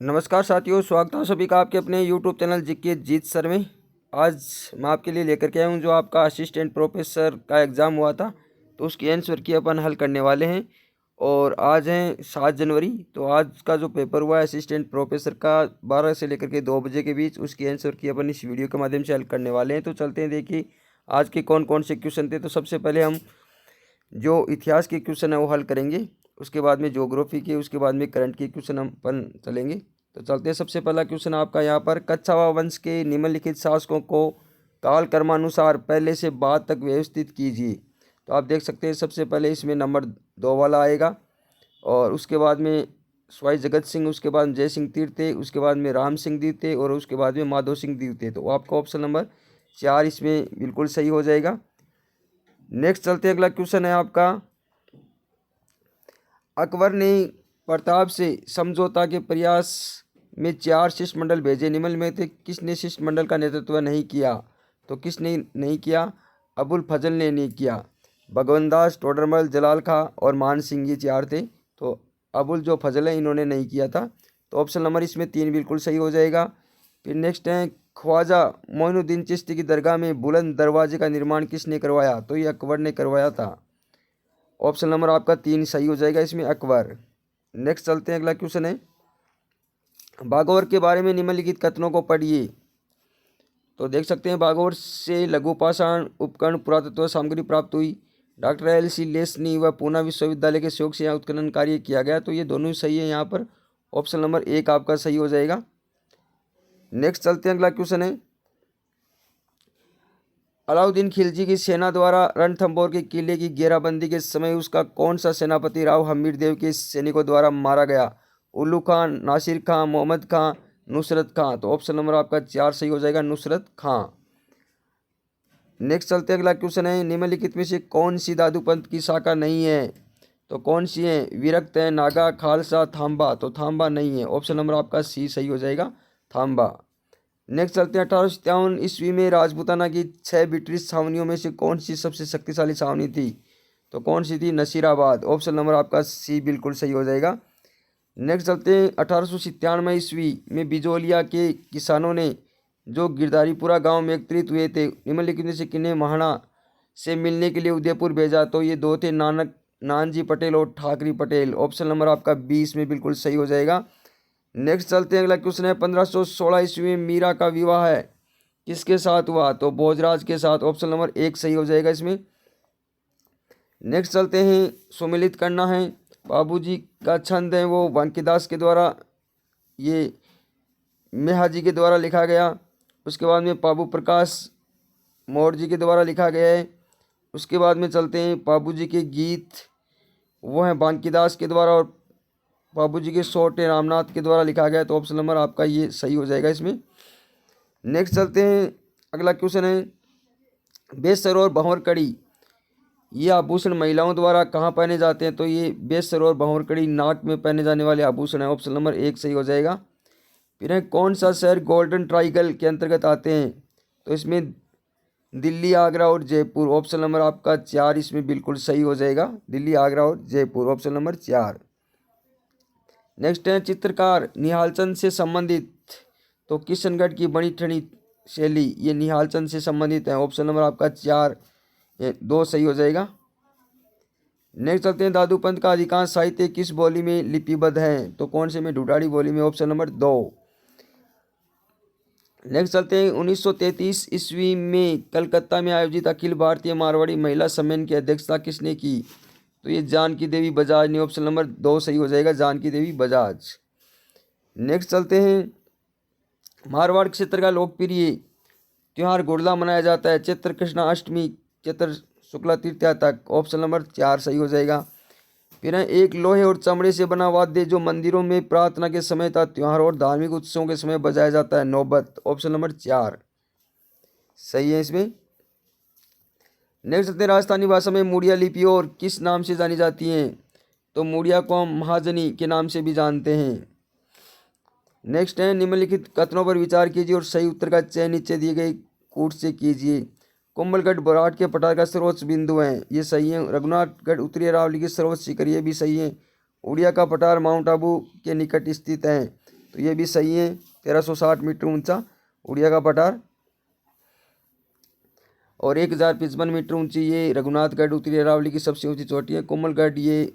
नमस्कार साथियों, स्वागत है सभी का आपके अपने यूट्यूब चैनल जीके जीत सर में। आज मैं आपके लिए लेकर के आया हूँ जो आपका असिस्टेंट प्रोफेसर का एग्ज़ाम हुआ था, तो उसकी आंसर की अपन हल करने वाले हैं। और आज है 7 जनवरी, तो आज का जो पेपर हुआ है असिस्टेंट प्रोफेसर का 12 से लेकर के 2 बजे के बीच, उसकी आंसर की अपन इस वीडियो के माध्यम से हल करने वाले हैं। तो चलते हैं, देखिए आज के कौन कौन से क्वेश्चन थे। तो सबसे पहले हम जो इतिहास के क्वेश्चन है वो हल करेंगे, उसके बाद में ज्योग्राफी के, उसके बाद में करंट के क्वेश्चन हम अपन चलेंगे। तो चलते हैं, सबसे पहला क्वेश्चन आपका यहाँ पर, कच्छावा वंश के निम्नलिखित शासकों को काल क्रमानुसार पहले से बाद तक व्यवस्थित कीजिए। तो आप देख सकते हैं सबसे पहले इसमें नंबर 2 वाला आएगा, और उसके बाद में स्वाई जगत सिंह, उसके बाद जय सिंह तीर्थे, उसके बाद में राम सिंह द्वितीय, और उसके बाद में माधव सिंह द्वितीय। तो आपका ऑप्शन नंबर 4 इसमें बिल्कुल सही हो जाएगा। नेक्स्ट चलते हैं, अगला क्वेश्चन है आपका, अकबर ने प्रताप से समझौता के प्रयास में 4 शिष्टमंडल भेजे, निम्न में से किसने शिष्टमंडल का नेतृत्व नहीं किया? तो किसने नहीं किया? अबुल फजल ने नहीं किया। भगवंत दास, टोडरमल, जलाल खां और मान सिंह, ये 4 थे। तो अबुल जो फजल है इन्होंने नहीं किया था। तो ऑप्शन नंबर इसमें 3 बिल्कुल सही हो जाएगा। फिर नेक्स्ट है, ख्वाजा मोइनुद्दीन चिश्ती की दरगाह में बुलंद दरवाजे का निर्माण किसने करवाया? तो ये अकबर ने करवाया था। ऑप्शन नंबर आपका 3 सही हो जाएगा इसमें, अकबर। नेक्स्ट चलते हैं, अगला क्वेश्चन है, बागौर के बारे में निम्नलिखित कथनों को पढ़िए। तो देख सकते हैं, बागौर से लघु पाषाण उपकरण पुरातत्व सामग्री प्राप्त हुई। Doctor LC. लेस्नी व पूना विश्वविद्यालय के सहयोग से यहाँ उत्खनन कार्य किया गया। तो ये दोनों ही सही है यहाँ पर, ऑप्शन नंबर 1 आपका सही हो जाएगा। नेक्स्ट चलते हैं, अगला क्वेश्चन है, अलाउद्दीन खिलजी की सेना द्वारा रणथंभौर के किले की घेराबंदी के समय उसका कौन सा सेनापति राव हमीरदेव के सैनिकों द्वारा मारा गया? उल्लू खान, नासिर खान, मोहम्मद खान, नुसरत खान। तो ऑप्शन नंबर आपका 4 सही हो जाएगा, नुसरत खान। नेक्स्ट चलते हैं, अगला क्वेश्चन है, निम्नलिखित में से कौन सी धातु पंथ की शाखा नहीं है? तो कौन सी है? विरक्त है, नागा, खालसा, थाम्बा। तो थाम्बा नहीं है, ऑप्शन नंबर आपका सी सही हो जाएगा, थाम्बा। नेक्स्ट चलते हैं, 1857 ईस्वी में राजपूताना की 6 ब्रिटिश छावनियों में से कौन सी सबसे शक्तिशाली छावनी थी? तो कौन सी थी? नसीराबाद। ऑप्शन नंबर आपका सी बिल्कुल सही हो जाएगा। नेक्स्ट चलते हैं, 1897 ईस्वी में बिजोलिया के किसानों ने जो गिरधारीपुरा गांव में एकत्रित हुए थे, निम्नलिखित में से किन्हें महाना से मिलने के लिए उदयपुर भेजा? तो ये 2 थे, नानजी पटेल और ठाकरी पटेल। ऑप्शन नंबर आपका 20 में बिल्कुल सही हो जाएगा। नेक्स्ट चलते हैं, अगला क्वेश्चन है, 1516 ईस्वी में मीरा का विवाह है किसके साथ हुआ? तो भोजराज के साथ। ऑप्शन नंबर 1 सही हो जाएगा इसमें। नेक्स्ट चलते हैं, सुमिलित करना है, बाबूजी का छंद है वो बांकीदास के द्वारा, ये मेहाजी के द्वारा लिखा गया। उसके बाद में बाबू प्रकाश मौर्य जी के द्वारा लिखा गया है। उसके बाद में चलते हैं, बाबूजी के गीत वो हैं बांकीदास के द्वारा, और बाबूजी के सोटे रामनाथ के द्वारा लिखा गया है। तो ऑप्शन नंबर आपका ये सही हो जाएगा इसमें। नेक्स्ट चलते हैं, अगला क्वेश्चन है, बेसर और भंवर कड़ी ये आभूषण महिलाओं द्वारा कहाँ पहने जाते हैं? तो ये बेसर और भंवर कड़ी नाक में पहने जाने वाले आभूषण है, ऑप्शन नंबर 1 सही हो जाएगा। फिर है, कौन सा शहर गोल्डन ट्राइगल के अंतर्गत आते हैं? तो इसमें दिल्ली, आगरा और जयपुर। ऑप्शन नंबर आपका 4 इसमें बिल्कुल सही हो जाएगा, दिल्ली, आगरा और जयपुर, ऑप्शन नंबर 4। नेक्स्ट है, चित्रकार निहालचंद से संबंधित, तो किशनगढ़ की बनी ठनी शैली ये निहालचंद से संबंधित है। ऑप्शन नंबर आपका 4 2 सही हो जाएगा। नेक्स्ट चलते हैं, दादूपंथ का अधिकांश साहित्य किस बोली में लिपिबद्ध है? तो कौन से में? ढूढ़ाड़ी बोली में, ऑप्शन नंबर 2। नेक्स्ट चलते हैं, 1933 ईस्वी में कलकत्ता में आयोजित अखिल भारतीय मारवाड़ी महिला सम्मेलन की अध्यक्षता किसने की? तो ये जानकी देवी बजाज ने, ऑप्शन नंबर 2 सही हो जाएगा, जानकी देवी बजाज। नेक्स्ट चलते हैं, मारवाड़ क्षेत्र का लोकप्रिय त्यौहार गुड़ला मनाया जाता है चैत्र कृष्णा अष्टमी चैत्र शुक्ला तृतीया तक। ऑप्शन नंबर 4 सही हो जाएगा। फिर है, एक लोहे और चमड़े से बना वाद्य जो मंदिरों में प्रार्थना के समय तथा त्यौहार और धार्मिक उत्सवों के समय बजाया जाता है, नौबत। ऑप्शन नंबर 4 सही है इसमें। नेक्स्ट चलते हैं, राजस्थानी भाषा में मुड़िया लिपि और किस नाम से जानी जाती हैं? तो मुड़िया को हम महाजनी के नाम से भी जानते हैं। नेक्स्ट है, निम्नलिखित कथनों पर विचार कीजिए और सही उत्तर का चयन नीचे दिए गए कूट से कीजिए। कुंभलगढ़ बराट के पठार का सर्वोच्च बिंदु है, ये सही है। रघुनाथगढ़ उत्तरी अरावली की सर्वोच्च शिखर, ये भी सही है। उड़िया का पठार माउंट आबू के निकट स्थित है। तो ये भी सही है। 1360 मीटर ऊंचा उड़िया का पठार और 1055 मीटर ऊंची ये रघुनाथगढ़ उत्तरी अरावली की सबसे ऊंची चोटी है। कोमलगढ़ ये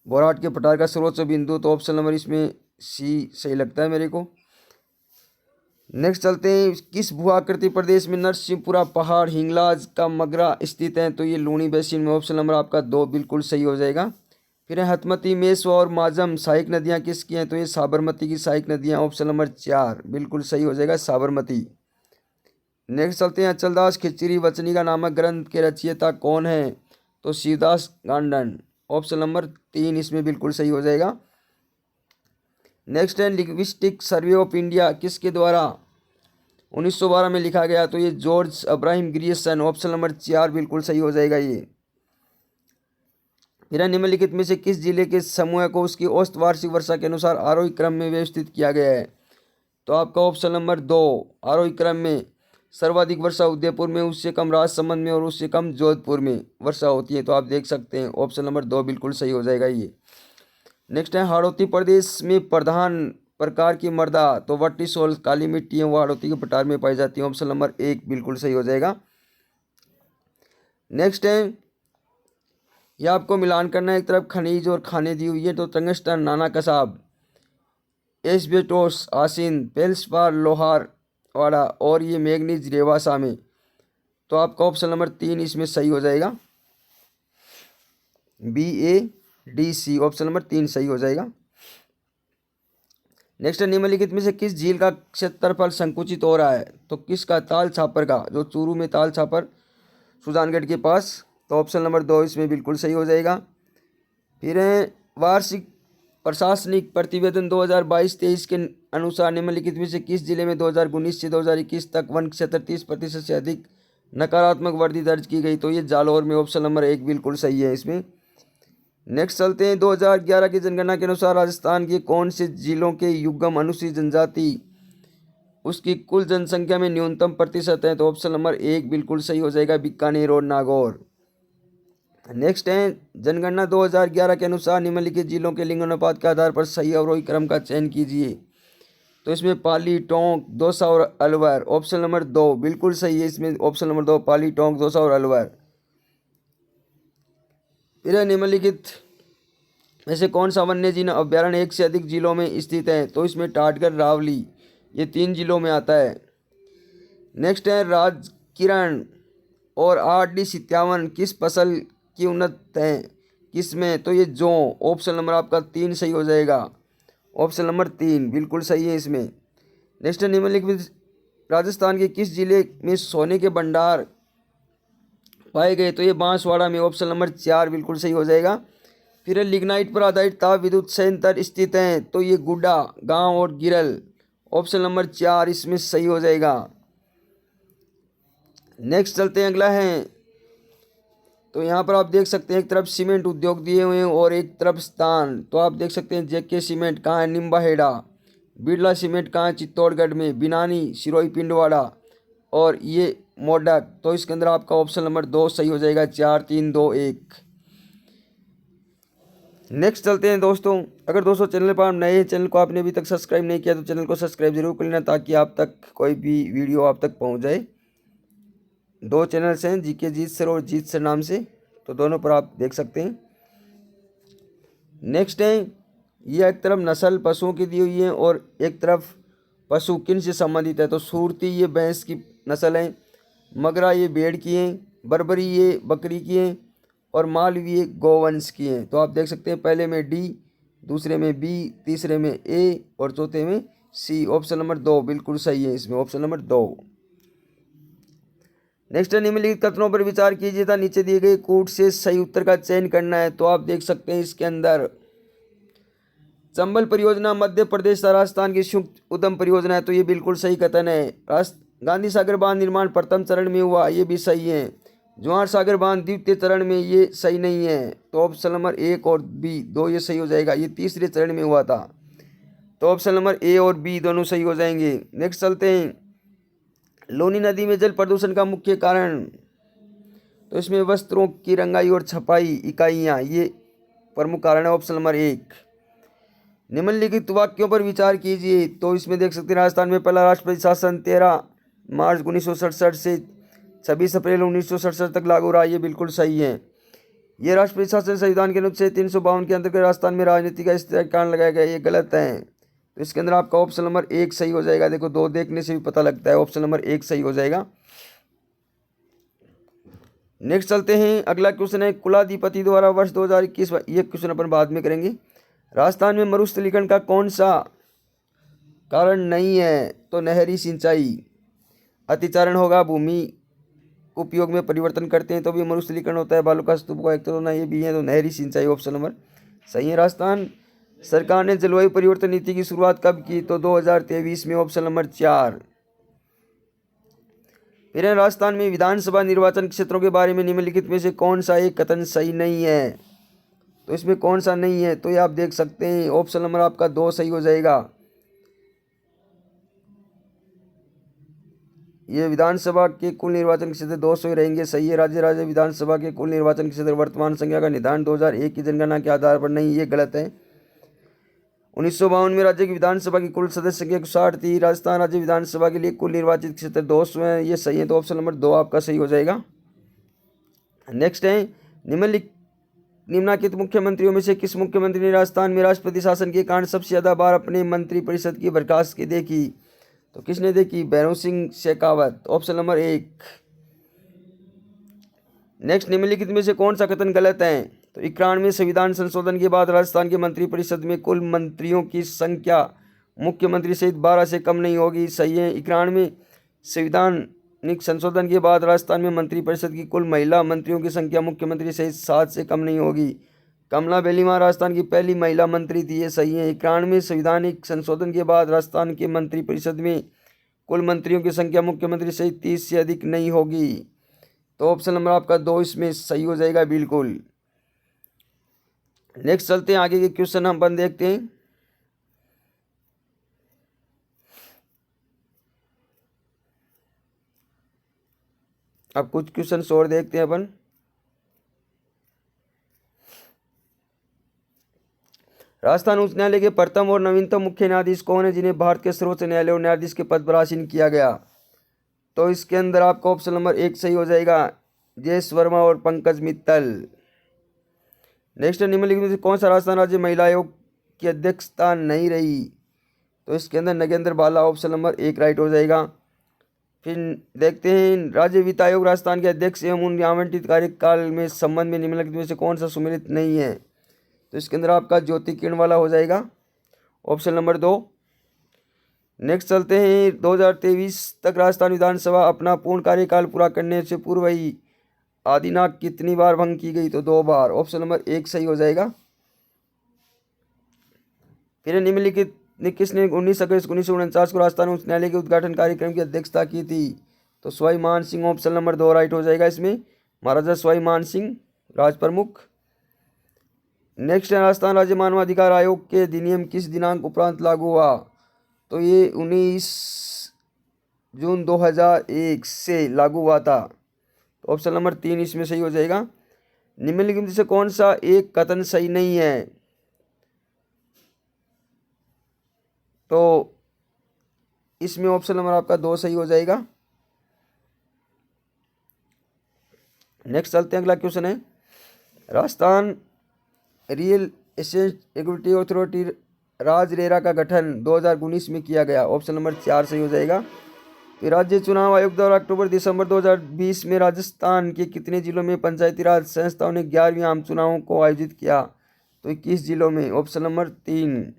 बोराट के पठार का सर्वोच्च बिंदु, तो ऑप्शन नंबर इसमें सी सही लगता है मेरे को। नेक्स्ट चलते हैं, किस भू आकृति प्रदेश में नरसिंहपुरा पहाड़ हिंगलाज का मगरा स्थित है, तो ये लूणी बेसिन में। ऑप्शन नंबर आपका 2 बिल्कुल सही हो जाएगा। फिर है हथमती, मेसवा और माजम सहायक नदियाँ किसकी हैं, तो ये साबरमती की सहायक नदियाँ। ऑप्शन नंबर 4 बिल्कुल सही हो जाएगा, साबरमती। नेक्स्ट चलते हैं, अचलदास खिचड़ी वचनी का नामक ग्रंथ के रचयिता कौन है, तो शिवदास गांडन। ऑप्शन नंबर 3 इसमें बिल्कुल सही हो जाएगा। नेक्स्ट है, लिंग्विस्टिक सर्वे ऑफ इंडिया किसके द्वारा 1912 में लिखा गया, तो ये George Abraham Grierson. Option number 4 बिल्कुल सही हो जाएगा ये। फिर निम्नलिखित में से किस जिले के समूह को उसकी औसत वार्षिक वर्षा के अनुसार आरोही क्रम में व्यवस्थित किया गया है, तो आपका ऑप्शन नंबर 2 आरोही क्रम में सर्वाधिक वर्षा उदयपुर में, उससे कम राजसमंद में और उससे कम जोधपुर में वर्षा होती है। तो आप देख सकते हैं ऑप्शन नंबर 2 बिल्कुल सही हो जाएगा ये। नेक्स्ट है, हाड़ौती प्रदेश में प्रधान प्रकार की मृदा, तो वर्टिसोल काली मिट्टी है वो हाड़ौती के पठार में पाई जाती है। ऑप्शन नंबर 1 बिल्कुल सही हो जाएगा। नेक्स्ट है, यह आपको मिलान करना है, एक तरफ खनिज और खाने दी हुई है, तो टंगस्टन नाना कसाब, एस्बेस्टोस आसिन, पेल्सपार लोहार वाला और ये मैग्नीज रेवासा में। तो आपका ऑप्शन नंबर 3 इसमें सही हो जाएगा, BADC। ऑप्शन नंबर 3 सही हो जाएगा। नेक्स्ट है, निम्नलिखित में से किस झील का क्षेत्रफल संकुचित हो रहा है, तो किसका, ताल छापर का, जो चूरू में ताल छापर सुजानगढ़ के पास। तो ऑप्शन नंबर 2 इसमें बिल्कुल सही हो जाएगा। फिर है, वार्षिक प्रशासनिक प्रतिवेदन 2022-23 के अनुसार निम्नलिखित में से किस जिले में 2019 से 2021 तक वन क्षेत्र 30% से अधिक नकारात्मक वृद्धि दर्ज की गई, तो ये जालौर में। ऑप्शन नंबर 1 बिल्कुल सही है इसमें। नेक्स्ट चलते हैं, 2011 की जनगणना के अनुसार राजस्थान के कौन से जिलों के युग्म अनुसूचित जनजाति उसकी कुल जनसंख्या में न्यूनतम प्रतिशत है, तो ऑप्शन नंबर 1 बिल्कुल सही हो जाएगा, बीकानेर और नागौर। नेक्स्ट है, जनगणना 2011 के अनुसार निम्नलिखित जिलों के लिंगानुपात के आधार पर सही अवरोही क्रम का चयन कीजिए, तो इसमें पाली, टोंक, दौसा और अलवर। ऑप्शन नंबर 2 बिल्कुल सही है इसमें, ऑप्शन नंबर 2 पाली, टोंक, दौसा और अलवर। फिर निम्नलिखित में से कौन सा वन्य जीव अभ्यारण्य एक से अधिक जिलों में स्थित है, तो इसमें टाटगढ़, रावली ये 3 जिलों में आता है। नेक्स्ट है, राजकिरण और RD57 किस फसल की उन्नत है किसमें, तो ये जौ। ऑप्शन नंबर आपका 3 सही हो जाएगा, ऑप्शन नंबर 3 बिल्कुल सही है इसमें। नेक्स्ट है, निम्नलिखित राजस्थान के किस जिले में सोने के भंडार पाए गए, तो ये बांसवाड़ा में। ऑप्शन नंबर 4 बिल्कुल सही हो जाएगा। फिर लिग्नाइट पर आधारित ताप विद्युत संयंत्र स्थित हैं, तो ये गुड्डा, गांव और गिरल। ऑप्शन नंबर 4 इसमें सही हो जाएगा। नेक्स्ट चलते हैं, अगला है, तो यहाँ पर आप देख सकते हैं एक तरफ सीमेंट उद्योग दिए हुए हैं और एक तरफ स्थान, तो आप देख सकते हैं JK सीमेंट कहाँ है, निम्बाहेड़ा। बिरला सीमेंट कहाँ है, चित्तौड़गढ़ में। बिनानी, सिरोही, पिंडवाड़ा और ये मोडक। तो इसके अंदर आपका ऑप्शन नंबर 2 सही हो जाएगा, 4 3 2 1। नेक्स्ट चलते हैं दोस्तों, अगर दोस्तों चैनल पर आप नए हैं, चैनल को आपने अभी तक सब्सक्राइब नहीं किया तो चैनल को सब्सक्राइब जरूर कर लेना, ताकि आप तक कोई भी वीडियो आप तक पहुंच जाए। 2 चैनल्स हैं, GK जीत सर और जीत सर नाम से, तो दोनों पर आप देख सकते हैं। नेक्स्ट है, ये एक तरफ नस्ल पशुओं की दी हुई है और एक तरफ पशु किन से संबंधित है, तो सूरती ये भैंस की नस्ल है, मगरा ये भेड़ की है, बर्बरी ये बकरी की है और मालवी ये गौवंश की है। तो आप देख सकते हैं पहले में D, दूसरे में B, तीसरे में A और चौथे में C। ऑप्शन नंबर 2 बिल्कुल सही है इसमें, ऑप्शन नंबर 2। नेक्स्ट है, निम्नलिखित कथनों पर विचार कीजिए था नीचे दिए गए कूट से सही उत्तर का चयन करना है। तो आप देख सकते हैं इसके अंदर चंबल परियोजना मध्य प्रदेश राजस्थान की संयुक्त उद्यम परियोजना है, तो ये बिल्कुल सही कथन है। गांधी सागर बांध निर्माण प्रथम चरण में हुआ, ये भी सही है। जवाहर सागर बांध द्वितीय चरण में, ये सही नहीं है, तो ऑप्शन नंबर 1 और B 2 ये सही हो जाएगा। ये तीसरे चरण में हुआ था, तो ऑप्शन नंबर A और B दोनों सही हो जाएंगे। नेक्स्ट चलते हैं, लूनी नदी में जल प्रदूषण का मुख्य कारण, तो इसमें वस्त्रों की रंगाई और छपाई इकाइयाँ ये प्रमुख कारण है, ऑप्शन नंबर 1। निम्नलिखित वाक्यों पर विचार कीजिए। तो इसमें देख सकते हैं राजस्थान में पहला राष्ट्रपति शासन 13 मार्च 1967 से 26 अप्रैल 1967 तक लागू रहा। ये बिल्कुल सही है। ये राष्ट्रपति शासन संविधान के अनुच्छेद 352 के अंतर्गत राजस्थान में राजनीति का स्थायी कारण लगाया गया। ये गलत है। तो इसके अंदर आपका ऑप्शन नंबर 1 सही हो जाएगा। देखो, 2 देखने से भी पता लगता है। ऑप्शन नंबर 1 सही हो जाएगा। नेक्स्ट चलते हैं। अगला क्वेश्चन है कुलाधिपति द्वारा वर्ष 2021, ये क्वेश्चन अपन बाद में करेंगे। राजस्थान में मरुस्थलीकरण का कौन सा कारण नहीं है? तो नहरी सिंचाई। अतिचारण होगा, भूमि उपयोग में परिवर्तन करते हैं तो भी मरुस्थलीकरण होता है, बालू का स्तूप को एक तो ये भी है। तो नहरी सिंचाई ऑप्शन नंबर सही है। राजस्थान सरकार ने जलवायु परिवर्तन नीति की शुरुआत कब की? तो 2023 में। Option number 4। फिर राजस्थान में विधानसभा निर्वाचन क्षेत्रों के बारे में निम्नलिखित में से कौन सा एक कथन सही नहीं है? तो इसमें कौन सा नहीं है? तो ये आप देख सकते हैं। ऑप्शन नंबर आपका 2 सही हो जाएगा। ये विधानसभा के कुल निर्वाचन क्षेत्र 200 ही रहेंगे। सही है। राज्य विधानसभा के कुल निर्वाचन क्षेत्र वर्तमान संख्या का निर्धारण 2001 की जनगणना के आधार पर नहीं, ये गलत है। 1952 में राज्य की विधानसभा की कुल सदस्य संख्या 60 थी। राजस्थान राज्य विधानसभा के लिए कुल निर्वाचित क्षेत्र 200 है, ये सही है। तो ऑप्शन नंबर 2 आपका सही हो जाएगा। नेक्स्ट है निम्नलिखित मुख्यमंत्रियों में से किस मुख्यमंत्री ने राजस्थान में राष्ट्रपति शासन के कारण सबसे ज्यादा बार अपने मंत्रिपरिषद की बर्खास्तगी देखी? तो किसने देखी? Bhairon Singh Shekhawat. Option number 1। Next, निम्नलिखित में से कौन सा कथन गलत है? तो 91 संविधान संशोधन के बाद राजस्थान के मंत्रिपरिषद में कुल मंत्रियों की संख्या मुख्यमंत्री सहित 12 से कम नहीं होगी। सही है। 91 संविधानिक संशोधन के बाद राजस्थान में मंत्रिपरिषद की कुल महिला मंत्रियों की संख्या मुख्यमंत्री सहित 7 से कम नहीं होगी। कमला बेलीमा राजस्थान की पहली महिला मंत्री थी, ये सही है। 91 संविधानिक संशोधन के बाद राजस्थान के मंत्रिपरिषद में कुल मंत्रियों की संख्या मुख्यमंत्री सहित 30 से अधिक नहीं होगी। तो ऑप्शन नंबर आपका 2 इसमें सही हो जाएगा बिल्कुल। नेक्स्ट चलते हैं आगे के क्वेश्चन हम अपन देखते हैं। अब कुछ क्वेश्चन और देखते हैं अपन। राजस्थान उच्च न्यायालय के प्रथम और नवीनतम मुख्य न्यायाधीश कौन है जिन्हें भारत के सर्वोच्च न्यायालय और न्यायाधीश के पद पर आसीन किया गया? तो इसके अंदर आपका ऑप्शन नंबर 1 सही हो जाएगा। जयेश वर्मा और पंकज मित्तल। नेक्स्ट, निम्नलिखित में से कौन सा राजस्थान राज्य महिला आयोग की अध्यक्षता नहीं रही? तो इसके अंदर नगेंद्र बाला। ऑप्शन नंबर 1 राइट हो जाएगा। फिर देखते हैं राज्य वित्त आयोग राजस्थान के अध्यक्ष एवं उन आवंटित कार्यकाल में संबंध में निम्नलिखित में से कौन सा सम्मिलित नहीं है? तो इसके अंदर आपका ज्योति किरण वाला हो जाएगा। Option number 2। नेक्स्ट चलते हैं 2023 तक राजस्थान विधानसभा अपना पूर्ण कार्यकाल पूरा करने से पूर्व ही आदिनाक कितनी बार भंग की गई? तो 2 बार। ऑप्शन नंबर 1 सही हो जाएगा। फिर निम्नलिखित ने किसने 19 अगस्त 1949 को राजस्थान उच्च न्यायालय के उद्घाटन कार्यक्रम की अध्यक्षता की थी? तो सवाई मान सिंह। ऑप्शन नंबर 2 राइट हो जाएगा इसमें। महाराजा सवाई मान सिंह राज प्रमुख। नेक्स्ट, राजस्थान राज्य मानवाधिकार आयोग के अधिनियम किस दिनांक उपरांत लागू हुआ? तो ये 19 जून 2001 से लागू हुआ था। तो ऑप्शन नंबर 3 इसमें सही हो जाएगा। निम्नलिखित में से कौन सा एक कथन सही नहीं है? तो इसमें ऑप्शन नंबर आपका 2 सही हो जाएगा। नेक्स्ट चलते हैं, अगला क्वेश्चन है Rajasthan real estate equity authority RajRERA का गठन 2019 में किया गया। ऑप्शन नंबर 4 सही हो जाएगा। फिर राज्य चुनाव आयोग द्वारा अक्टूबर दिसंबर 2020 में राजस्थान के कितने जिलों में पंचायती राज संस्थाओं ने 11वीं आम चुनावों को आयोजित किया? तो 21 जिलों में। Option number 3।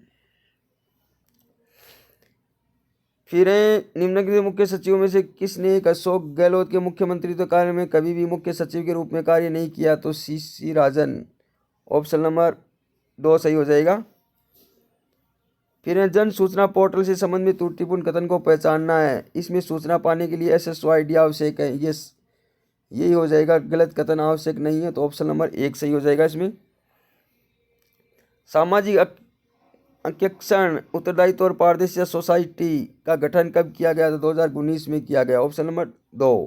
फिर निम्नलिखित मुख्य सचिवों में से किसने एक अशोक गहलोत के मुख्यमंत्रित्व कार्य में कभी भी मुख्य सचिव के रूप में कार्य नहीं किया? तो CC राजन। ऑप्शन नंबर 2 सही हो जाएगा। फिर जन सूचना पोर्टल से संबंधित त्रुटिपूर्ण कथन को पहचानना है। इसमें सूचना पाने के लिए SSO ID आवश्यक है। यही हो जाएगा। गलत कथन आवश्यक नहीं है। तो ऑप्शन नंबर 1 सही हो जाएगा इसमें। सामाजिक अंकेक्षण उत्तरदायित्व और पारदर्शिता सोसाइटी का गठन कब किया गया? तो 2019 में किया गया। Option number 2।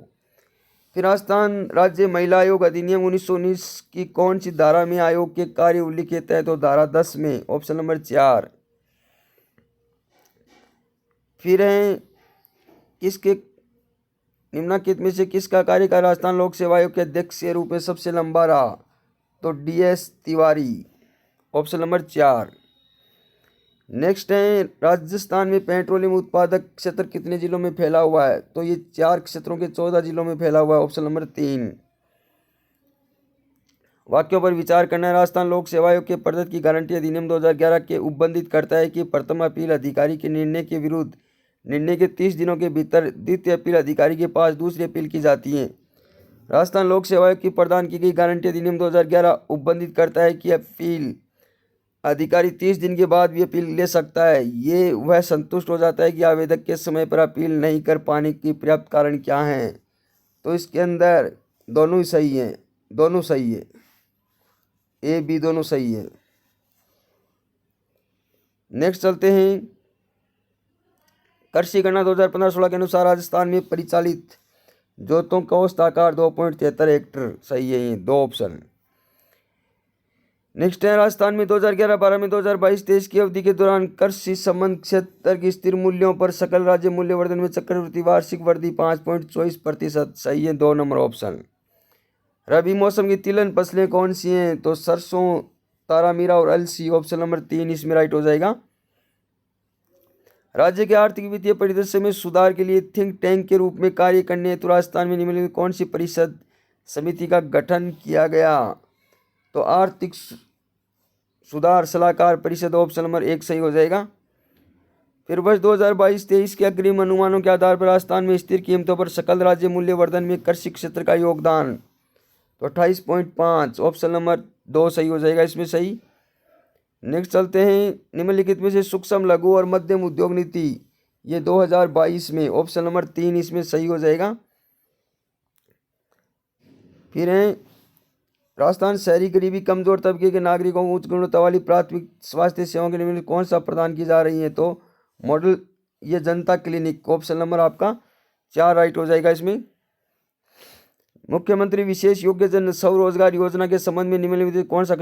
फिर राजस्थान राज्य महिला आयोग अधिनियम 1919 की कौन सी धारा में आयोग के कार्य उल्लिखित है? तो धारा 10 में। Option number 4। फिर है किसके निम्नलिखित में से किसका कार्यकाल राजस्थान लोक सेवा आयोग के अध्यक्ष के रूप में सबसे लंबा रहा? तो DS Tiwari, option number 4। Next है राजस्थान में पेट्रोलियम उत्पादक क्षेत्र कितने जिलों में फैला हुआ है? तो ये 4 क्षेत्रों के 14 जिलों में फैला हुआ है, ऑप्शन नंबर 3। वाक्यों पर विचार करना है। राजस्थान लोक सेवा आयोग के प्रदत्त की गारंटी अधिनियम 2011 के उपबंधित करता है कि प्रथम अपील अधिकारी के निर्णय के विरुद्ध निर्णय के 30 दिनों के भीतर द्वितीय अपील अधिकारी के पास दूसरी अपील की जाती है। राजस्थान लोक सेवा आयोग की प्रदान की गई गारंटी अधिनियम 2011 उपबंधित करता है कि अपील अधिकारी 30 दिन के बाद भी अपील ले सकता है। ये वह संतुष्ट हो जाता है कि आवेदक के समय पर अपील नहीं कर पाने के पर्याप्त कारण क्या हैं? तो इसके अंदर दोनों ही सही हैं, दोनों सही है, A B दोनों सही है। नेक्स्ट चलते हैं कृषि गणना 2015-16 के अनुसार राजस्थान में परिचालित जोतों का औसत आकार 2.73 हेक्टेयर, सही है ये 2 ऑप्शन। नेक्स्ट है राजस्थान में 2011-12 में 2022-23 की अवधि के दौरान कृषि संबंध क्षेत्र की स्थिर मूल्यों पर सकल राज्य मूल्य वर्धन में चक्रवृद्धि वार्षिक वृद्धि 5.24%, सही है 2 नंबर ऑप्शन। रबी मौसम की तिलहन फसलें कौन सी हैं? तो सरसों, तारामीरा और अलसी, ऑप्शन नंबर 3 इसमें राइट हो जाएगा। राज्य के आर्थिक वित्तीय परिदृश्य में सुधार के लिए थिंक टैंक के रूप में कार्य करने हेतु राजस्थान में निम्नलिखित कौन सी परिषद समिति का गठन किया गया? तो आर्थिक सुधार सलाहकार परिषद, ऑप्शन नंबर 1 सही हो जाएगा। फिर वर्ष 2022-23 के अग्रिम अनुमानों के आधार पर राजस्थान में स्थिर कीमतों पर सकल राज्य मूल्य वर्धन में कृषि क्षेत्र का योगदान तो 28.5, ऑप्शन नंबर 2 सही हो जाएगा इसमें सही। नेक्स्ट चलते हैं निम्नलिखित में से सूक्ष्म लघु और मध्यम उद्योग नीति ये 2022 में, ऑप्शन नंबर 3 इसमें सही हो जाएगा। फिर है राजस्थान शहरी गरीबी कमजोर तबके के नागरिकों को उच्च गुणवत्ता वाली प्राथमिक स्वास्थ्य सेवाओं के निम्नलिखित कौन सा प्रदान की जा रही है? तो मॉडल ये जनता क्लिनिक, ऑप्शन नंबर आपका 4 राइट हो जाएगा इसमें। मुख्यमंत्री विशेष योग्य जन स्वरोजगार योजना के संबंध में निम्नलिखित कौन सा